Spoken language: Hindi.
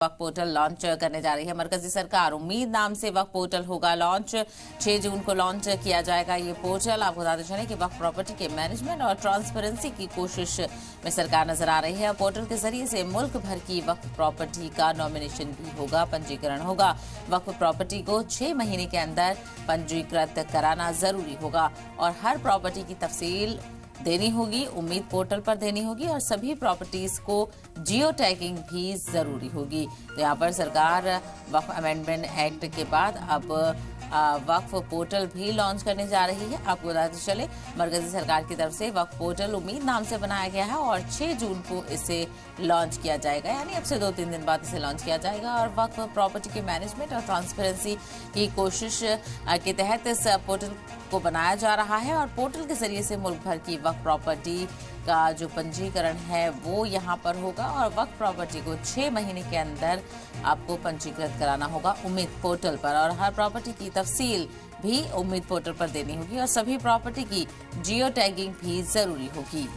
वक्फ पोर्टल लॉन्च करने जा रही है मरकजी सरकार। उम्मीद नाम से वक्फ पोर्टल होगा लॉन्च। 6 जून को लॉन्च किया जाएगा ये पोर्टल। आपको बताते चलें कि वक्फ प्रॉपर्टी के मैनेजमेंट और ट्रांसपेरेंसी की कोशिश में सरकार नजर आ रही है। पोर्टल के जरिए से मुल्क भर की वक्फ प्रॉपर्टी का नॉमिनेशन भी होगा, पंजीकरण होगा। वक्फ प्रॉपर्टी को 6 महीने के अंदर पंजीकृत कराना जरूरी होगा और हर प्रॉपर्टी की तफसील देनी होगी, उम्मीद पोर्टल पर देनी होगी और सभी प्रॉपर्टीज को जियो टैगिंग भी जरूरी होगी। तो यहाँ पर सरकार वक्फ अमेंडमेंट एक्ट के बाद अब वक्फ पोर्टल भी लॉन्च करने जा रही है। आपको बताते चले मरकजी सरकार की तरफ से वक्फ पोर्टल उम्मीद नाम से बनाया गया है और 6 जून को इसे लॉन्च किया जाएगा, यानी अब से 2-3 दिन बाद इसे लॉन्च किया जाएगा। और वक्फ प्रॉपर्टी के मैनेजमेंट और ट्रांसपेरेंसी की कोशिश के तहत इस पोर्टल को बनाया जा रहा है और पोर्टल के जरिए से मुल्क भर की वक्फ प्रॉपर्टी का जो पंजीकरण है वो यहाँ पर होगा और वक्फ प्रॉपर्टी को 6 महीने के अंदर आपको पंजीकृत कराना होगा उम्मीद पोर्टल पर और हर प्रॉपर्टी की तफसील भी उम्मीद पोर्टल पर देनी होगी और सभी प्रॉपर्टी की जियो टैगिंग भी जरूरी होगी।